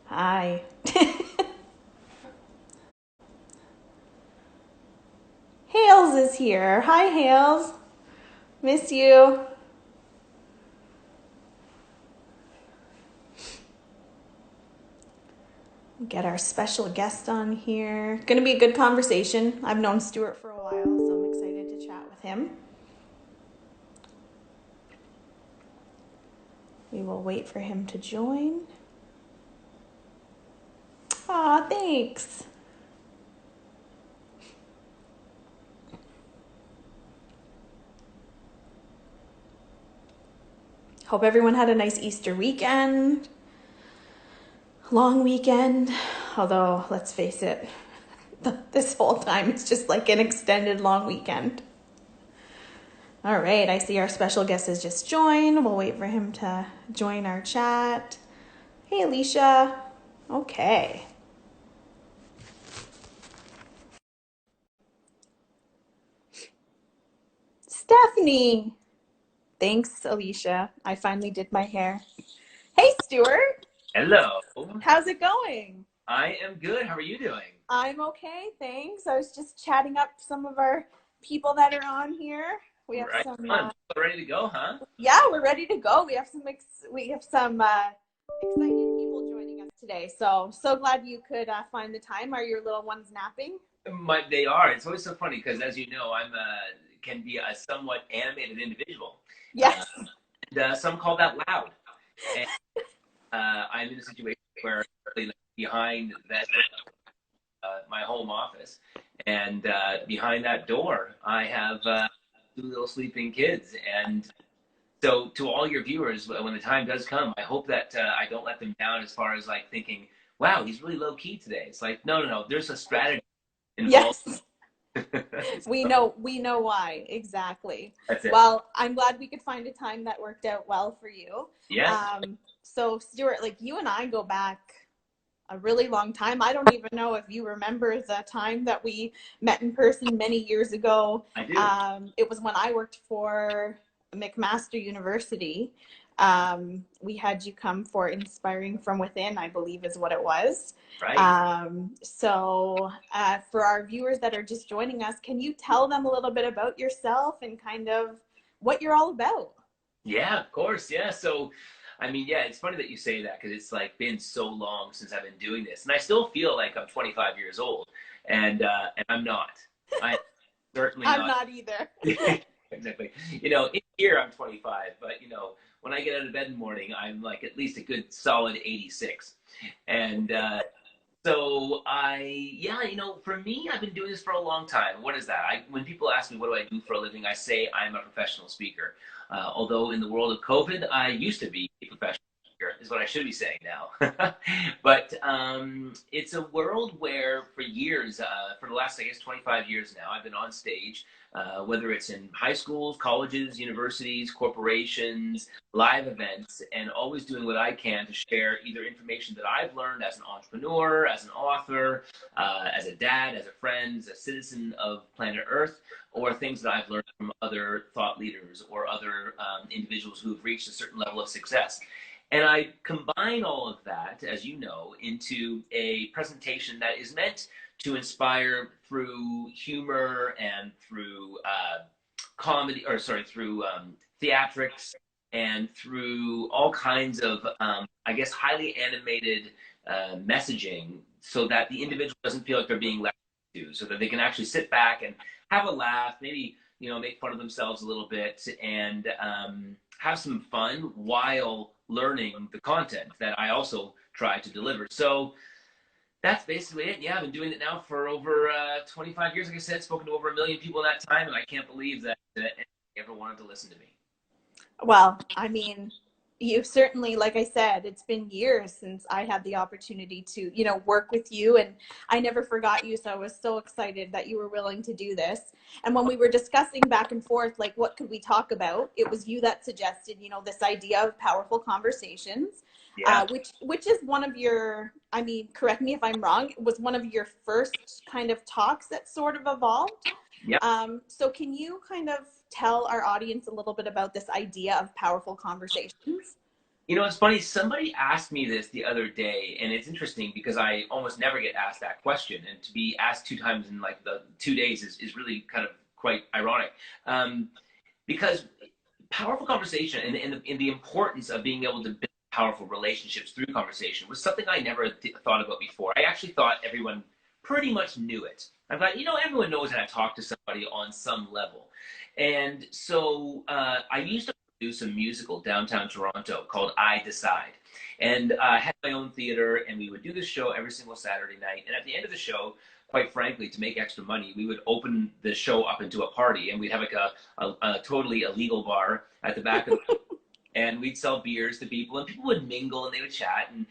Hi. Hales is here. Hi, Hales. Miss you. Get our special guest on here. Gonna be a good conversation. I've known Stuart for a while, so I'm excited to chat with him. We will wait for him to join. Aw, thanks. Hope everyone had a nice Easter weekend. Long weekend. Although, let's face it, this whole time it's just like an extended long weekend. All right, I see our special guest has just joined. We'll wait for him to join our chat. Hey, Alicia. Okay. Stephanie. Thanks, Alicia. I finally did my hair. Hey, Stuart. Hello. How's it going? I am good. How are you doing? I'm okay, thanks. I was just chatting up some of our people that are on here. We have Right some on. Ready to go, huh? yeah, we're ready to go. We have some excited people joining us today. So glad you could find the time. Are your little ones napping? They are. It's always so funny because, as you know, I'm can be a somewhat animated individual. Uh, Yes. some call that loud. And I'm in a situation where I'm behind that my home office, and behind that door, I have two little sleeping kids. And so, to all your viewers, when the time does come, I hope that I don't let them down as far as like thinking, "Wow, he's really low key today." It's like, no, no, no. There's a strategy involved. Yes. We So, know why. Exactly. that's it. Well, I'm glad we could find a time that worked out well for you. Yes. So Stuart, like you and I go back a really long time. I don't even know if you remember the time that we met in person many years ago. I do. It was when I worked for McMaster University. We had you come for Inspiring from Within, I believe is what it was. Right. For our viewers that are just joining us, can you tell them a little bit about yourself and kind of what you're all about? Yeah, of course. Yeah. So, I mean, yeah, it's funny that you say that because it's like been so long since I've been doing this, and I still feel like I'm 25 years old, and I'm not. I'm certainly I'm not. not either. Exactly. In here I'm 25, but when I get out of bed in the morning, I'm like at least a good solid 86. And yeah, for me, I've been doing this for a long time. What is that? When people ask me what do I do for a living, I say I'm a professional speaker. Although in the world of COVID, I used to be a professional speaker, is what I should be saying now. But it's a world where for years, for the last, I guess, 25 years now, I've been on stage, whether it's in high schools, colleges, universities, corporations, live events, and always doing what I can to share either information that I've learned as an entrepreneur, as an author, as a dad, as a friend, as a citizen of planet Earth, or things that I've learned from other thought leaders or other individuals who've reached a certain level of success. And I combine all of that, as you know, into a presentation that is meant to inspire through humor and through comedy, or sorry, through theatrics and through all kinds of, I guess, highly animated messaging so that the individual doesn't feel like they're being left to, so that they can actually sit back and have a laugh, maybe, make fun of themselves a little bit and have some fun while learning the content that I also try to deliver. So that's basically it. Yeah, I've been doing it now for over 25 years. Like I said, spoken to over 1 million people in that time, and I can't believe that anyone ever wanted to listen to me. Well, I mean, you've certainly, like I said, it's been years since I had the opportunity to, work with you, and I never forgot you. So I was so excited that you were willing to do this. And when we were discussing back and forth, like, what could we talk about? It was you that suggested, this idea of powerful conversations, Yeah. which is one of your, I mean, correct me if I'm wrong, it was one of your first kind of talks that sort of evolved. Yeah. So can you kind of tell our audience a little bit about this idea of powerful conversations? You know, it's funny. Somebody asked me this the other day, and it's interesting because I almost never get asked that question. And to be asked two times in like the 2 days is really kind of quite ironic. Um, because powerful conversation and the importance of being able to build powerful relationships through conversation was something I never thought about before. I actually thought everyone pretty much knew it. I thought, everyone knows how to talk to somebody on some level. And so I used to produce a musical downtown Toronto called I Decide. And I had my own theater, and we would do this show every single Saturday night. And at the end of the show, quite frankly, to make extra money, we would open the show up into a party, and we'd have like a totally illegal bar at the back of the and we'd sell beers to people, and people would mingle and they would chat, and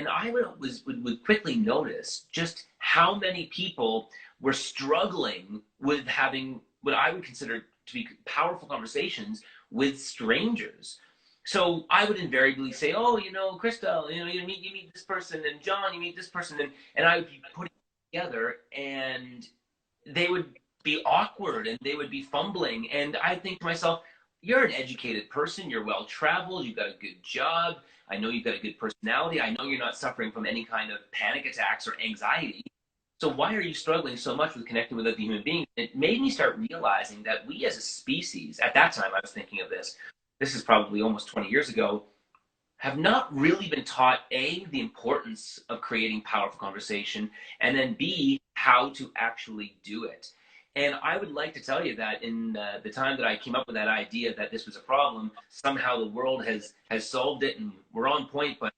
I would quickly notice just how many people were struggling with having what I would consider to be powerful conversations with strangers. So I would invariably say, "Oh, Crystal, you meet this person, and John, you meet this person," and I would be putting it together, and they would be awkward and they would be fumbling, and I think to myself, you're an educated person, you're well traveled, you've got a good job, I know you've got a good personality, I know you're not suffering from any kind of panic attacks or anxiety, so why are you struggling so much with connecting with other human beings? It made me start realizing that we as a species, at that time I was thinking of this is probably almost 20 years ago, have not really been taught A, the importance of creating powerful conversation, and then B, how to actually do it. And I would like to tell you that in the time that I came up with that idea that this was a problem, somehow the world has solved it and we're on point. But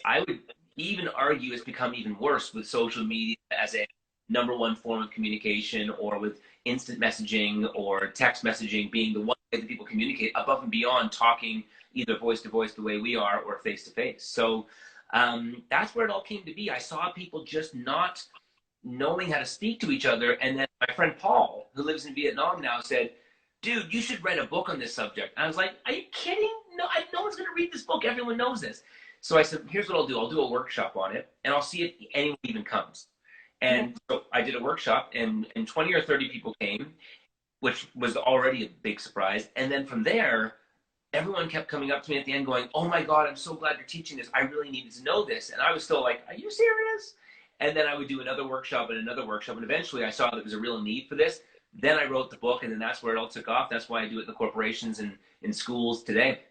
I would even argue it's become even worse with social media as a number one form of communication, or with instant messaging or text messaging being the one way that people communicate above and beyond talking either voice to voice the way we are or face to face. So that's where it all came to be. I saw people just not knowing how to speak to each other. And then my friend Paul, who lives in Vietnam now, said, "Dude, you should write a book on this subject." And I was like, "Are you kidding? No, no one's going to read this book. Everyone knows this." So I said, "Here's what I'll do. I'll do a workshop on it, and I'll see if anyone even comes." And so I did a workshop, and 20 or 30 people came, which was already a big surprise. And then from there, everyone kept coming up to me at the end going, "Oh my God, I'm so glad you're teaching this. I really needed to know this." And I was still like, "Are you serious?" And then I would do another workshop and another workshop. And eventually I saw that there was a real need for this. Then I wrote the book, and then that's where it all took off. That's why I do it in the corporations and in schools today.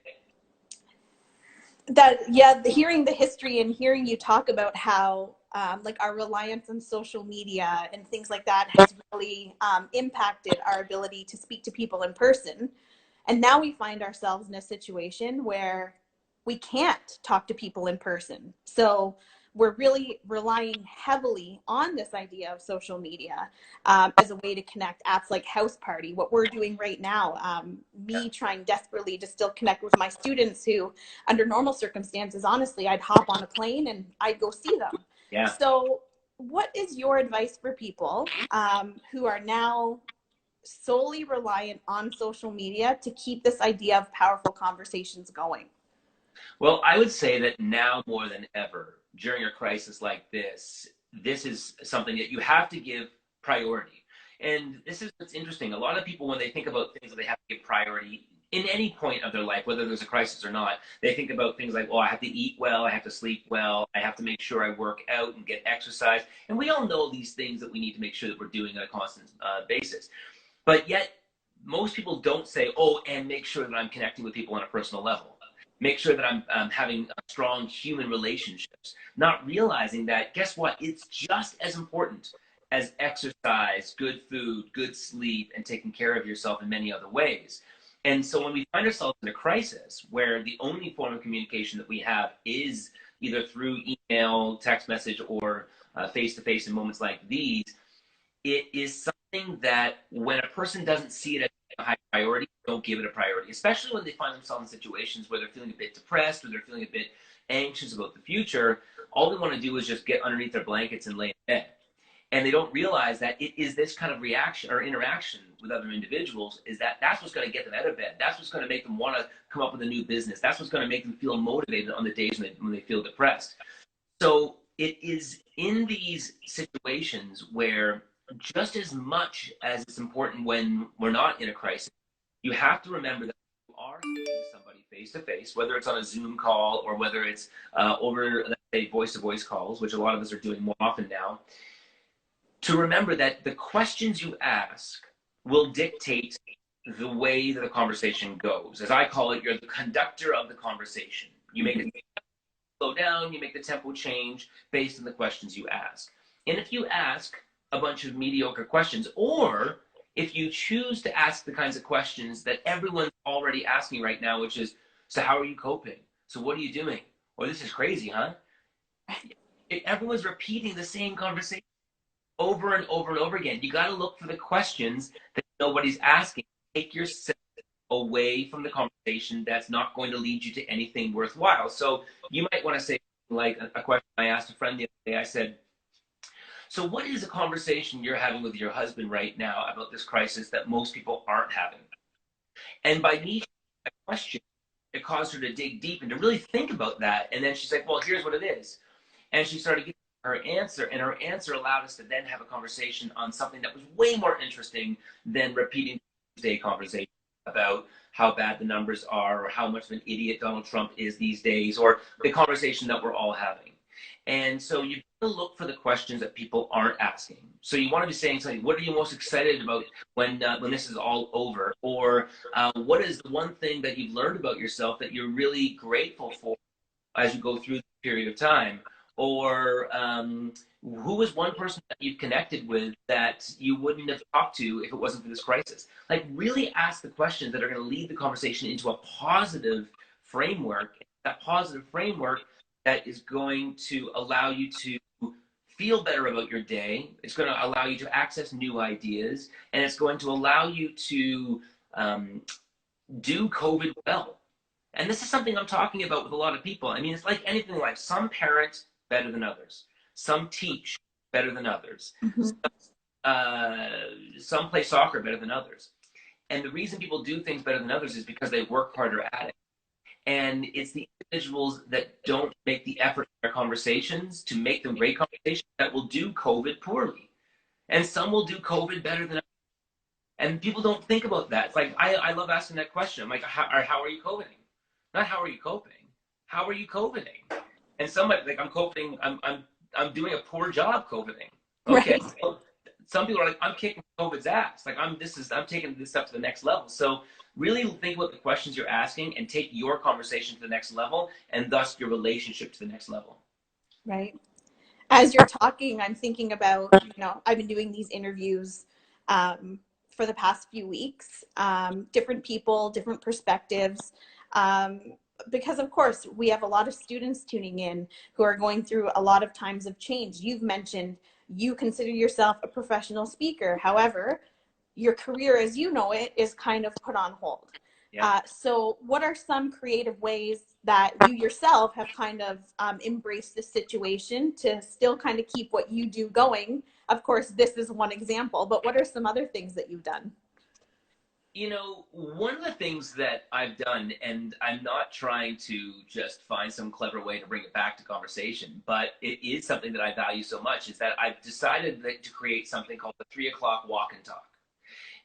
Hearing the history and hearing you talk about how like our reliance on social media and things like that has really impacted our ability to speak to people in person. And now we find ourselves in a situation where we can't talk to people in person. So we're really relying heavily on this idea of social media as a way to connect. Apps like House Party, what we're doing right now, me trying desperately to still connect with my students who, under normal circumstances, honestly, I'd hop on a plane and I'd go see them. Yeah. So what is your advice for people who are now solely reliant on social media to keep this idea of powerful conversations going? Well, I would say that now more than ever, during a crisis like this is something that you have to give priority. And this is what's interesting. A lot of people, when they think about things that they have to give priority in any point of their life, whether there's a crisis or not, they think about things like, well, I have to eat well, I have to sleep well, I have to make sure I work out and get exercise. And we all know these things that we need to make sure that we're doing on a constant basis. But yet, most people don't say, "Oh, and make sure that I'm connecting with people on a personal level. Make sure that I'm having strong human relationships." Not realizing that, guess what? It's just as important as exercise, good food, good sleep, and taking care of yourself in many other ways. And so when we find ourselves in a crisis where the only form of communication that we have is either through email, text message, or face to face in moments like these, it is something that when a person doesn't see it as a high priority, don't give it a priority, especially when they find themselves in situations where they're feeling a bit depressed or they're feeling a bit anxious about the future. All they want to do is just get underneath their blankets and lay in bed. And they don't realize that it is this kind of reaction or interaction with other individuals that's what's going to get them out of bed. That's what's going to make them want to come up with a new business. That's what's going to make them feel motivated on the days when they feel depressed. So it is in these situations where, just as much as it's important when we're not in a crisis, you have to remember that you are speaking to somebody face face to face, whether it's on a Zoom call or whether it's over, let's say, voice to voice calls, which a lot of us are doing more often now, to remember that the questions you ask will dictate the way that the conversation goes. As I call it, you're the conductor of the conversation. You make it slow down, you make the tempo change based on the questions you ask. And if you ask a bunch of mediocre questions, or if you choose to ask the kinds of questions that everyone's already asking right now, which is, so how are you coping? So what are you doing? Or this is crazy, huh? Everyone's repeating the same conversation over and over and over again. You got to look for the questions that nobody's asking. Take yourself away from the conversation that's not going to lead you to anything worthwhile. So you might want to say, like a question I asked a friend the other day, I said, so what is a conversation you're having with your husband right now about this crisis that most people aren't having? And by me a question, it caused her to dig deep and to really think about that. And then she's like, well, here's what it is. And she started giving her answer, and her answer allowed us to then have a conversation on something that was way more interesting than repeating Tuesday conversation about how bad the numbers are or how much of an idiot Donald Trump is these days, or the conversation that we're all having. And so you got to look for the questions that people aren't asking. So you want to be saying something, what are you most excited about when this is all over? Or what is the one thing that you've learned about yourself that you're really grateful for as you go through the period of time? Or who is one person that you've connected with that you wouldn't have talked to if it wasn't for this crisis? Like, really ask the questions that are going to lead the conversation into a positive framework. That positive framework that is going to allow you to feel better about your day. It's going to allow you to access new ideas, and it's going to allow you to do COVID well. And this is something I'm talking about with a lot of people. I mean, it's like anything in life. Some parent better than others. Some teach better than others. Some play soccer better than others. And the reason people do things better than others is because they work harder at it. And it's the individuals that don't make the effort in their conversations to make them great conversations that will do COVID poorly. And some will do COVID better than others. And people don't think about that. It's like, I love asking that question. I'm like, how are you COVIDing? Not how are you coping? How are you COVIDing? And somebody, like, I'm coping, I'm doing a poor job COVIDing. Okay. Right. Well, some people are like, I'm kicking COVID's ass. Like, I'm taking this stuff to the next level. So really think about the questions you're asking and take your conversation to the next level, and thus your relationship to the next level. Right. As you're talking, I'm thinking about, I've been doing these interviews for the past few weeks, different people, different perspectives. Because of course we have a lot of students tuning in who are going through a lot of times of change. You've mentioned you consider yourself a professional speaker. However, your career as you know it is kind of put on hold. Yeah. So what are some creative ways that you yourself have kind of embraced the situation to still kind of keep what you do going? Of course, this is one example, but what are some other things that you've done? One of the things that I've done, and I'm not trying to just find some clever way to bring it back to conversation, but it is something that I value so much, is that I've decided to create something called the 3 o'clock walk and talk.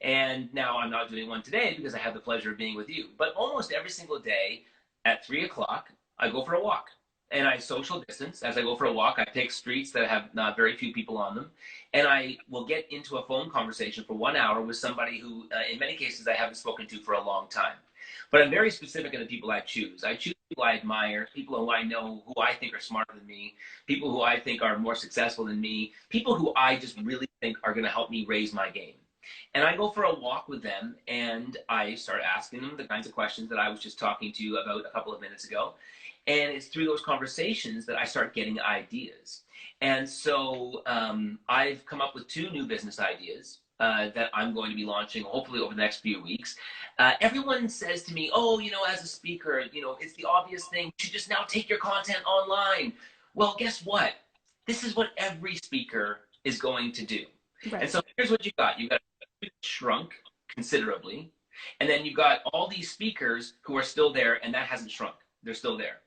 And now I'm not doing one today because I have the pleasure of being with you, but almost every single day at 3 o'clock, I go for a walk. And I social distance as I go for a walk. I pick streets that have very few people on them. And I will get into a phone conversation for 1 hour with somebody who, in many cases, I haven't spoken to for a long time. But I'm very specific in the people I choose. I choose people I admire, people who I know, who I think are smarter than me, people who I think are more successful than me, people who I just really think are going to help me raise my game. And I go for a walk with them, and I start asking them the kinds of questions that I was just talking to you about a couple of minutes ago. And it's through those conversations that I start getting ideas. And so I've come up with 2 new business ideas that I'm going to be launching hopefully over the next few weeks. Everyone says to me, oh, as a speaker, it's the obvious thing. You should just now take your content online. Well, guess what? This is what every speaker is going to do. Right. And so here's what you got. You got shrunk considerably. And then you got all these speakers who are still there, and that hasn't shrunk. They're still there.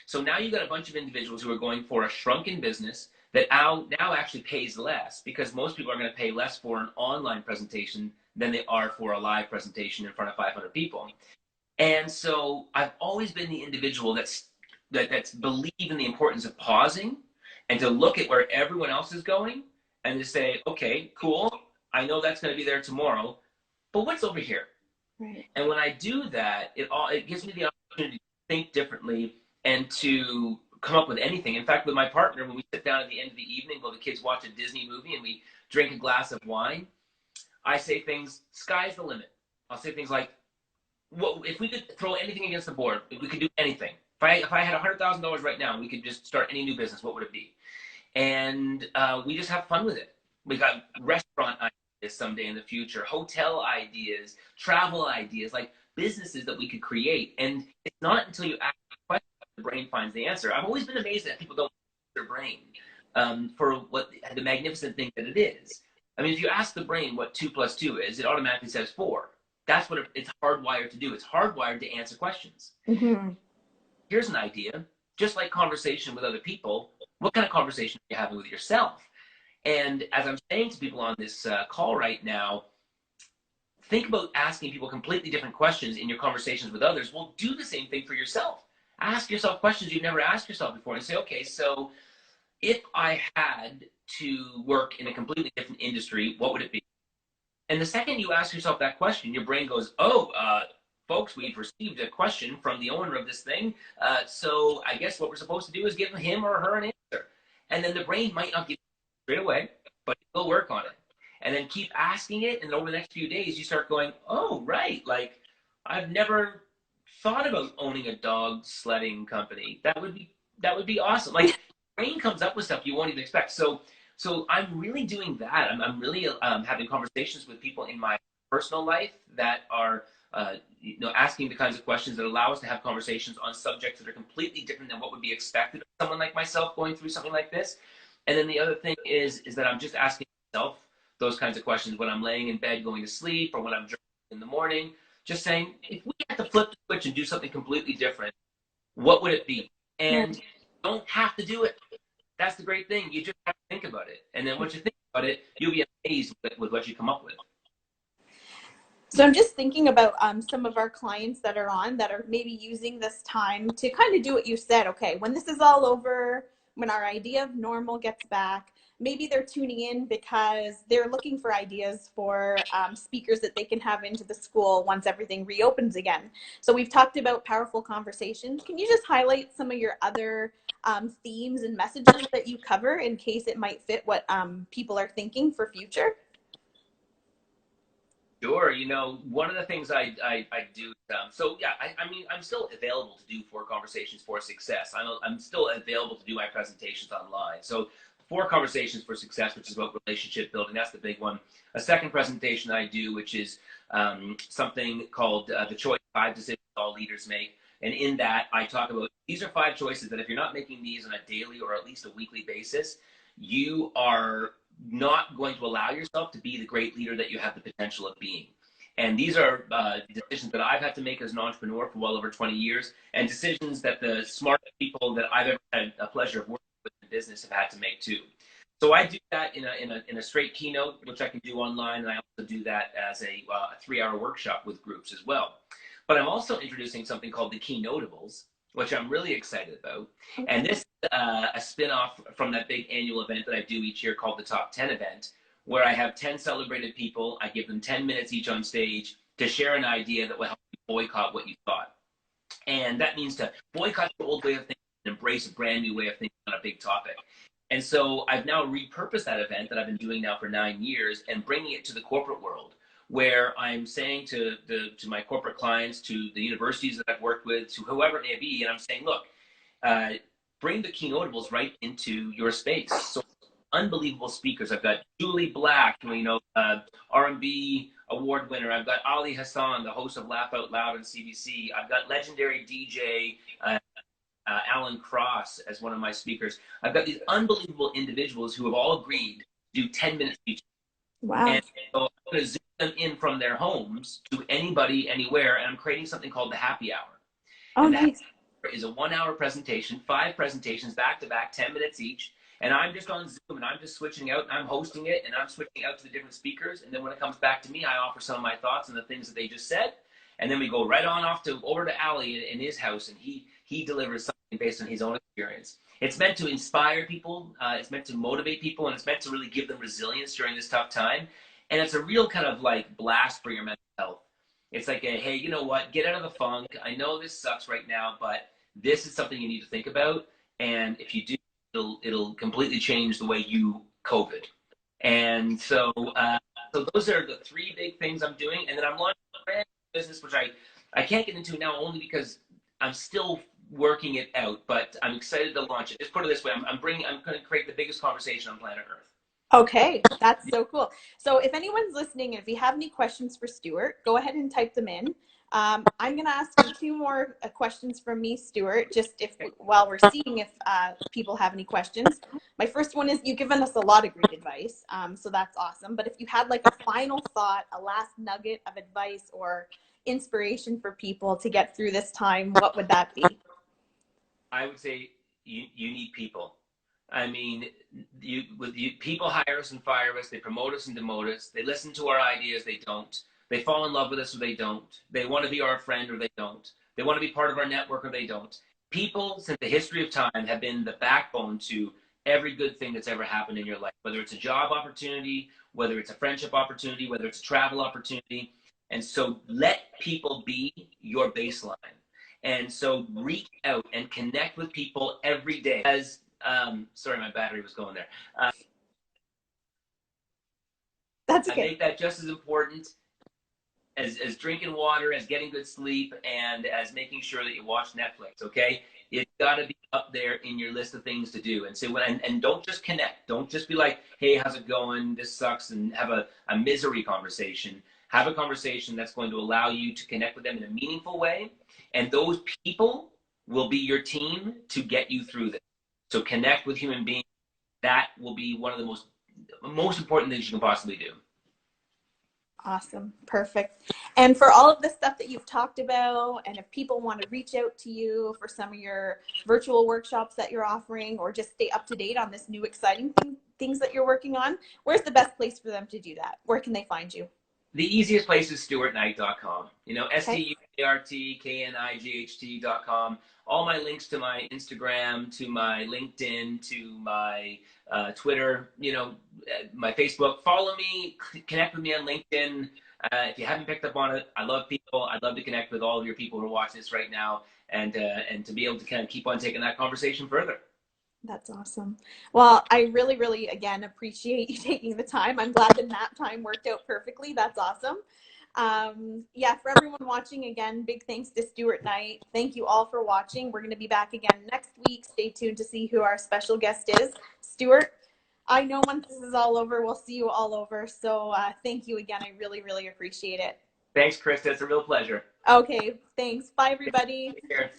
So now you've got a bunch of individuals who are going for a shrunken business that now actually pays less, because most people are going to pay less for an online presentation than they are for a live presentation in front of 500 people. And so I've always been the individual that's believe in the importance of pausing and to look at where everyone else is going and to say, okay, cool, I know that's going to be there tomorrow, but what's over here? Right. And when I do that, it gives me the opportunity to think differently and to come up with anything. In fact, with my partner, when we sit down at the end of the evening while the kids watch a Disney movie and we drink a glass of wine, I say things, sky's the limit. I'll say things like, well, if we could throw anything against the board, if we could do anything. If I had $100,000 right now, we could just start any new business. What would it be? And we just have fun with it. We got restaurant ideas someday in the future, hotel ideas, travel ideas, like businesses that we could create. And it's not until you ask the question the brain finds the answer. I've always been amazed that people don't use their brain for what the magnificent thing that it is. I mean, if you ask the brain what 2 plus 2 is, it automatically says 4. That's what it's hardwired to do. It's hardwired to answer questions. Mm-hmm. Here's an idea. Just like conversation with other people, what kind of conversation are you having with yourself? And as I'm saying to people on this call right now, think about asking people completely different questions in your conversations with others. Well, do the same thing for yourself. Ask yourself questions you've never asked yourself before and say, okay, so if I had to work in a completely different industry, what would it be? And the second you ask yourself that question, your brain goes, oh, folks, we've received a question from the owner of this thing. So I guess what we're supposed to do is give him or her an answer. And then the brain might not give it straight away, but it will work on it. And then keep asking it. And over the next few days, you start going, oh, right. Like, I've never thought about owning a dog sledding company. That would be awesome. Like, brain comes up with stuff you won't even expect. So I'm really doing that. I'm really having conversations with people in my personal life that are, asking the kinds of questions that allow us to have conversations on subjects that are completely different than what would be expected of someone like myself going through something like this. And then the other thing is that I'm just asking myself those kinds of questions when I'm laying in bed going to sleep or when I'm journaling in the morning, just saying, if we had to flip the switch and do something completely different, what would it be? And you don't have to do it. That's the great thing. You just have to think about it. And then once you think about it, you'll be amazed with what you come up with. So I'm just thinking about some of our clients that are on that are maybe using this time to kind of do what you said. Okay, when this is all over, when our idea of normal gets back, maybe they're tuning in because they're looking for ideas for speakers that they can have into the school once everything reopens again. So we've talked about powerful conversations. Can you just highlight some of your other themes and messages that you cover in case it might fit what people are thinking for future? Sure. One of the things I do, so yeah, I mean, I'm still available to do 4 conversations for success. I'm still available to do my presentations online. So 4 conversations for success, which is about relationship building. That's the big one. A second presentation I do, which is something called the choice 5 decisions all leaders make. And in that, I talk about these are 5 choices that if you're not making these on a daily or at least a weekly basis, you are not going to allow yourself to be the great leader that you have the potential of being. And these are decisions that I've had to make as an entrepreneur for well over 20 years, and decisions that the smart people that I've ever had a pleasure of working with in business have had to make too. So I do that in a straight keynote, which I can do online, and I also do that as a 3-hour workshop with groups as well. But I'm also introducing something called the Keynotables, which I'm really excited about. And this is a spin-off from that big annual event that I do each year called the Top 10 event, where I have 10 celebrated people. I give them 10 minutes each on stage to share an idea that will help you boycott what you thought. And that means to boycott your old way of thinking and embrace a brand new way of thinking on a big topic. And so I've now repurposed that event that I've been doing now for 9 years and bringing it to the corporate world, where I'm saying to my corporate clients, to the universities that I've worked with, to whoever it may be, and I'm saying, look, bring the keynotables right into your space. So unbelievable speakers. I've got Julie Black, R&B award winner. I've got Ali Hassan, the host of Laugh Out Loud on CBC. I've got legendary DJ Alan Cross as one of my speakers. I've got these unbelievable individuals who have all agreed to do 10 minutes each. Wow. And so I'm going to zoom them in from their homes to anybody, anywhere, and I'm creating something called the Happy Hour. Oh, and nice. Is a 1-hour presentation, 5 presentations back to back, 10 minutes each. And I'm just on Zoom and I'm just switching out and I'm hosting it and I'm switching out to the different speakers. And then when it comes back to me, I offer some of my thoughts on the things that they just said. And then we go right on off to over to Ali in his house, and he delivers something based on his own experience. It's meant to inspire people, it's meant to motivate people, and it's meant to really give them resilience during this tough time. And it's a real kind of like blast for your mental health. It's like a, hey, you know what? Get out of the funk. I know this sucks right now, but this is something you need to think about. And if you do, it'll completely change the way you cope it. And so those are the three big things I'm doing. And then I'm launching a brand new business, which I can't get into now only because I'm still working it out, but I'm excited to launch it. Just put it this way, I'm going to create the biggest conversation on planet Earth. Okay, that's so cool. So if anyone's listening, and if you have any questions for Stuart, go ahead and type them in. I'm going to ask you two more questions from me, Stuart, just while we're seeing if people have any questions. My first one is, you've given us a lot of great advice, so that's awesome. But if you had like a final thought, a last nugget of advice or inspiration for people to get through this time, what would that be? I would say you need people. I mean, people hire us and fire us. They promote us and demote us. They listen to our ideas. They don't. They fall in love with us or they don't. They want to be our friend or they don't. They want to be part of our network or they don't. People, since the history of time, have been the backbone to every good thing that's ever happened in your life, whether it's a job opportunity, whether it's a friendship opportunity, whether it's a travel opportunity. And so let people be your baseline. And so reach out and connect with people every day. As sorry, my battery was going there. That's okay. I make that just as important as drinking water, as getting good sleep, and as making sure that you watch Netflix. Okay, it's got to be up there in your list of things to do. And so and don't just connect. Don't just be like, hey, how's it going? This sucks, and have a misery conversation. Have a conversation that's going to allow you to connect with them in a meaningful way, and those people will be your team to get you through this. So connect with human beings. That will be one of the most important things you can possibly do. Awesome. Perfect. And for all of the stuff that you've talked about, and if people want to reach out to you for some of your virtual workshops that you're offering, or just stay up to date on this new exciting things that you're working on, where's the best place for them to do that? Where can they find you? The easiest place is stuartknight.com. Okay. STUARTKNIGHT.com. All my links to my Instagram, to my LinkedIn, to my Twitter, my Facebook. Follow me, connect with me on LinkedIn. If you haven't picked up on it, I love people. I'd love to connect with all of your people who are watching this right now, and to be able to kind of keep on taking that conversation further. That's awesome. Well, I really, really, again, appreciate you taking the time. I'm glad the nap time worked out perfectly. That's awesome. Yeah, for everyone watching, again, big thanks to Stuart Knight. Thank you all for watching. We're going to be back again next week. Stay tuned to see who our special guest is. Stuart, I know once this is all over, we'll see you all over. So thank you again. I really, really appreciate it. Thanks, Krista. It's a real pleasure. Okay, thanks. Bye, everybody. Take care.